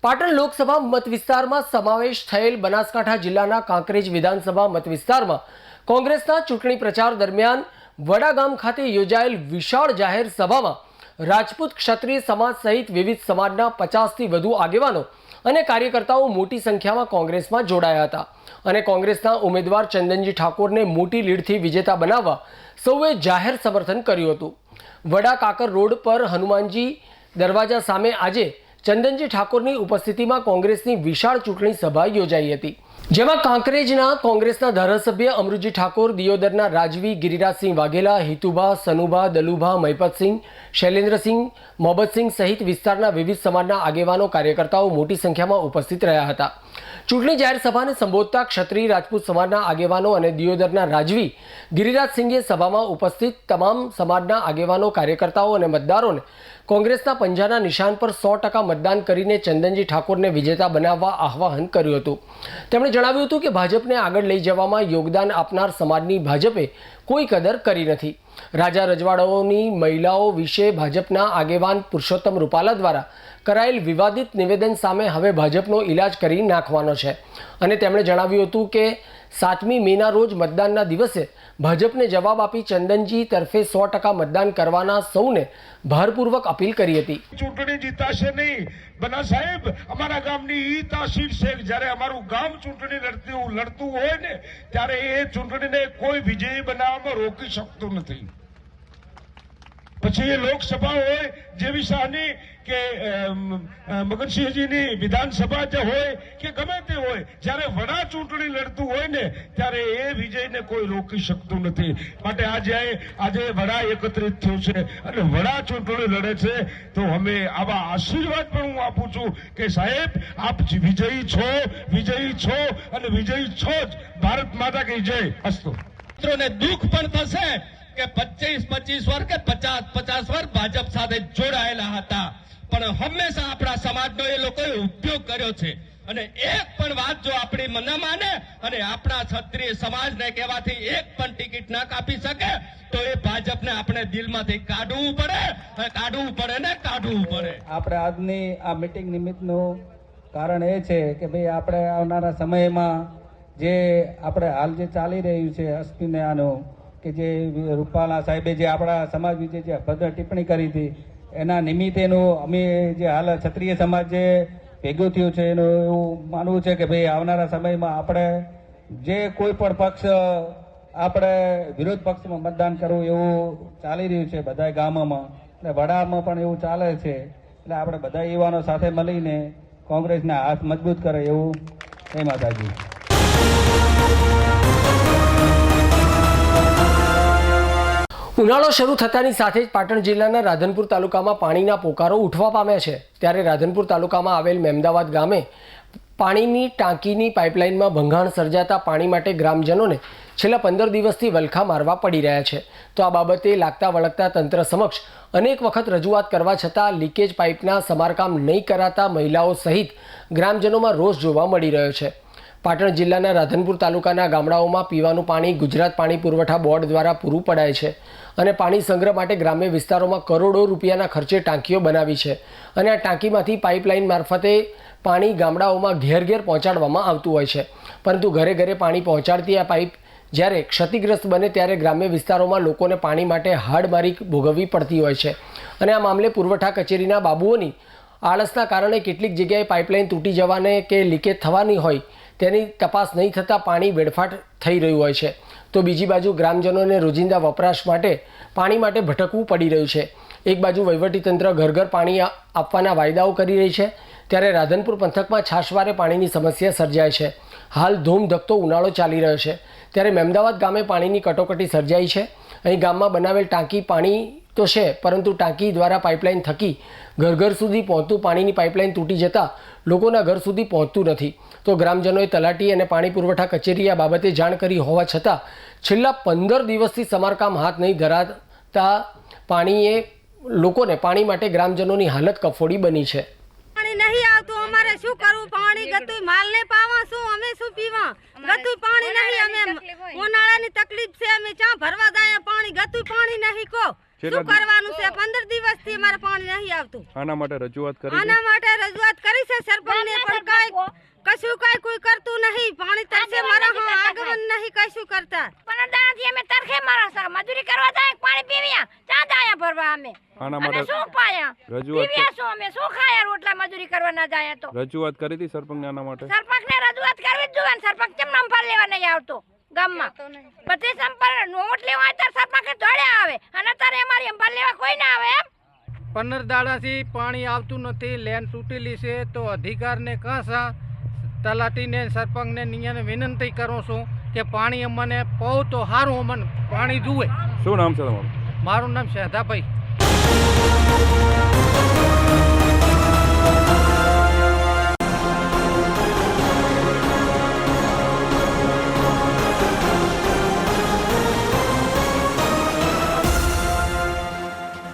પાટણ લોકસભા મત વિસ્તારમાં સમાવેશ થયેલ બનાસકાંઠા જિલ્લાના કાંકરેજ વિધાનસભા મત વિસ્તારમાં કોંગ્રેસના ચૂંટણી પ્રચાર દરમિયાન વડાગામ ખાતે યોજાયેલ વિશાળ જાહેર સભામાં રાજપૂત ક્ષત્રિય સમાજ સહિત વિવિધ સમાજના 50થી વધુ આગેવાનો અને કાર્યકર્તાઓ મોટી સંખ્યામાં કોંગ્રેસમાં જોડાયા હતા અને કોંગ્રેસના ઉમેદવાર ચંદનજી ઠાકોરને મોટી લીડથી વિજેતા બનાવવા સૌએ જાહેર સમર્થન કર્યું હતું। વડા કાકર રોડ પર હનુમાનજી દરવાજા સામે આજે ચંદનજી ઠાકોરની ઉપસ્થિતિમાં કોંગ્રેસની વિશાળ ચૂંટણી સભા યોજાઈ હતી, જેમાં કાંકરેજના કોંગ્રેસના ધારાસભ્ય અમૃતજી ઠાકોર, દિયોદરના રાજવી, ગિરિરાજસિંહ વાઘેલા, હિતુભા, સનુભા, દલુભા, મહિપતસિંહ, શૈલેન્દ્રસિંહ, મોહબ્બતસિંહ સહિત વિસ્તારના વિવિધ સમાજના આગેવાનો કાર્યકર્તાઓ મોટી સંખ્યામાં ઉપસ્થિત રહ્યા હતા। ચૂંટણી જાહેર સભાને સંબોધતા ક્ષત્રિય રાજપૂત સમાજના આગેવાનો અને દિયોદરના રાજવી ગિરિરાજસિંહે સભામાં ઉપસ્થિત તમામ સમાજના આગેવાનો, કાર્યકર્તાઓ અને મતદારોને કોંગ્રેસના પંજાના નિશાન પર 100% મતદાન કરીને ચંદનજી ઠાકોરને વિજેતા બનાવવા આહ્વાન કર્યું હતું। તેમણે જણાવ્યું હતું કે ભાજપને આગળ લઈ જવામાં યોગદાન આપનાર સમાજની ભાજપે કોઈ કદર કરી નથી। રાજા રજવાડાઓની મહિલાઓ વિશે ભાજપના આગેવાન પુરુષોત્તમ રૂપાલા દ્વારા કરાયેલ વિવાદિત નિવેદન સામે હવે ભાજપનો ઇલાજ કરી નાખવાનો છે અને તેમણે જણાવ્યું હતું કે 7મી મેના રોજ મતદાનના દિવસે ભાજપને જવાબ આપી ચંદનજી તરફે 100% મતદાન કરવાના સૌને ભારપૂર્વક અપીલ કરી હતી। ચૂંટણી જીતાશે નહીં બના સાહેબ, અમારા ગામની ઈ તાસીર છે જ્યારે અમારું ગામ ચૂંટણી લડતું હોય ને ત્યારે એ ચૂંટણીને કોઈ વિજયી બનાવવામાં રોકી શકતું નથી। પછી એ લોકસભા હોય જેવી શાહની કે મગનસિંહજીની વિધાનસભા જે હોય કે ગમે તે હોય, જ્યારે વડા ચૂંટણી લડતું હોય ને ત્યારે એ વિજયને કોઈ રોકી શકતું નથી। માટે આજે વડા એકત્રિત થયું છે અને વડા ચૂંટણી લડે છે તો અમે આવા આશીર્વાદ પણ હું આપું છું કે સાહેબ આપ વિજયી છો અને વિજયી છો જ। ભારત માતા કી જય અસ્તુ। મિત્રોને દુઃખ પણ થશે કે 25-25 વર્ષ કે 50-50 વર્ષ ભાજપ સાથે જોડાયેલા હતા, પણ હંમેશા આપણા સમાજનો એ લોકોએ ઉપયોગ કર્યો છે અને એક પણ વાત જો આપણી ન માને અને આપણા ક્ષત્રિય સમાજને કહેવાથી એક પણ ટિકિટ ના કાપી શકે તો એ ભાજપને આપણે દિલમાંથી કાઢવું પડે। આપણે આજની આ મીટિંગ નિમિત્તનું કારણ એ છે કે ભાઈ આપણે આવનારા સમયમાં જે આપણે હાલ જે ચાલી રહ્યું છે અસ્મિને આનું કે જે રૂપાલા સાહેબે જે આપણા સમાજ વિશે જે ભદ્ર ટિપ્પણી કરી હતી એના નિમિત્તેનું અમે જે હાલ ક્ષત્રિય સમાજ જે ભેગું થયું છે એનું એવું માનવું છે કે ભાઈ આવનારા સમયમાં આપણે જે કોઈ પણ પક્ષ આપણે વિરોધ પક્ષમાં મતદાન કરવું એવું ચાલી રહ્યું છે બધા ગામોમાં, એટલે વડામાં પણ એવું ચાલે છે। એટલે આપણે બધા યુવાનો સાથે મળીને કોંગ્રેસના હાથ મજબૂત કરે એવું જય માતાજી। ઉનાળો શરૂ થતાની સાથે જ પાટણ જિલ્લાના રાધનપુર તાલુકામાં પાણીના પોકારો ઉઠવા પામ્યા છે, ત્યારે રાધનપુર તાલુકામાં આવેલ મેમદાવાદ ગામે પાણીની ટાંકીની પાઇપલાઇનમાં ભંગાણ સર્જાતા પાણી માટે ગ્રામજનોને છેલ્લા 15 દિવસથી વલખા મારવા પડી રહ્યા છે। તો આ બાબતે લાગતા વળગતા તંત્ર સમક્ષ અનેક વખત રજૂઆત કરવા છતાં લીકેજ પાઇપના સમારકામ નહીં કરાતા મહિલાઓ સહિત ગ્રામજનોમાં રોષ જોવા મળી રહ્યો છે। પાટણ જિલ્લાના રાધનપુર તાલુકાના ગામડાઓમાં પીવાનું પાણી ગુજરાત પાણી પુરવઠા બોર્ડ દ્વારા પૂરું પડાય છે અને પાણી સંગ્રહ માટે ગ્રામ્ય વિસ્તારોમાં કરોડો રૂપિયાના ખર્ચે ટાંકીઓ બનાવી છે અને આ ટાંકીમાંથી પાઇપલાઇન મારફતે પાણી ગામડાઓમાં ઘેર પહોંચાડવામાં આવતું હોય છે, પરંતુ ઘરે પાણી પહોંચાડતી આ પાઇપ જ્યારે ક્ષતિગ્રસ્ત બને ત્યારે ગ્રામ્ય વિસ્તારોમાં લોકોને પાણી માટે હાડમારી ભોગવવી પડતી હોય છે અને આ મામલે પુરવઠા કચેરીના બાબુઓની આળસના કારણે કેટલીક જગ્યાએ પાઇપલાઇન તૂટી જવાને કે લીકેજ થવાની હોય તેની તપાસ નહીં થતાં પાણી વેડફાટ થઈ રહ્યું હોય છે, તો બીજી બાજુ ગ્રામજનોને રોજિંદા વપરાશ માટે પાણી માટે ભટકવું પડી રહ્યું છે। એક બાજુ વહીવટીતંત્ર ઘર પાણી આપવાના વાયદાઓ કરી રહી છે, ત્યારે રાધનપુર પંથકમાં છાશવારે પાણીની સમસ્યા સર્જાય છે। હાલ ધૂમધકતો ઉનાળો ચાલી રહ્યો છે, ત્યારે મેમદાવાદ ગામે પાણીની કટોકટી સર્જાઈ છે। અહીં ગામમાં બનાવેલ ટાંકી પાણી તો છે, પરંતુ ટાંકી દ્વારા પાઇપલાઇન થકી ઘર સુધી પહોંચતું પાણીની પાઇપલાઇન તૂટી જતાં લોકોના ઘર સુધી પહોંચતું નથી, તો ગ્રામજનોએ તલાટી અને પાણી પુરવઠા કચેરીએ આ બાબતે જાણ કરી હોવા છતાં છેલ્લા 15 દિવસથી સમારકામ હાથ નહીં ધરાતા પાણીએ લોકોને પાણી માટે ગ્રામજનોની હાલત કફોડી બની છે। પાણી નહીં આવતું, અમારે શું કરવું? પાણી ગતું માલને પાવા શું, અમે શું પીવા? ગતું પાણી નહીં, અમે ઉનાળાની તકલીફ છે, અમે ક્યાં ભરવા જાય? પાણી ગતું પાણી નહીં કો શું કરવાનું છે? 15 દિવસથી અમારે પાણી નહીં આવતું. આના માટે રજૂઆત કરી છે? આના માટે રજૂઆત કરી છે સરપંચને, પણ કશું કોઈ કરતું નહીં. પાણી તરસે મારા આગમન નહીં કશું કરતા. પણ દાણાથી અમે તરખે મારા સા મજૂરી કરવા જાય, પાણી પીવ્યા ચા દાયા ભરવા અમે. આના અમે માટે શું પાયા રજૂઆત પીવ્યા શું અમે શું ખાયા રોટલા મજૂરી કરવા ના જાય તો. રજૂઆત કરી હતી સરપંચને આના માટે? સરપંચને રજૂઆત કરવી જ જોઈએ. સરપંચ કેમ નંબર લેવા નહીં આવતો ગામમાં? બધી સંપર્ક નોટ લેવા આવે ત્યારે સરપંચ દોડ્યા આવે, અને તારે અમારી અંબાર લેવા કોઈ ના આવે એમ. 15 દાડાથી પાણી આવતું નથી, લેન તૂટેલી છે, તો અધિકારને કહેશા તલાટીને સરપંચને નિયાને વિનંતી કરું છું કે પાણી અમને પહુ તો સારું અમને પાણી જુએ. શું નામ છે તમારું? મારું નામ શહેદાભાઈ.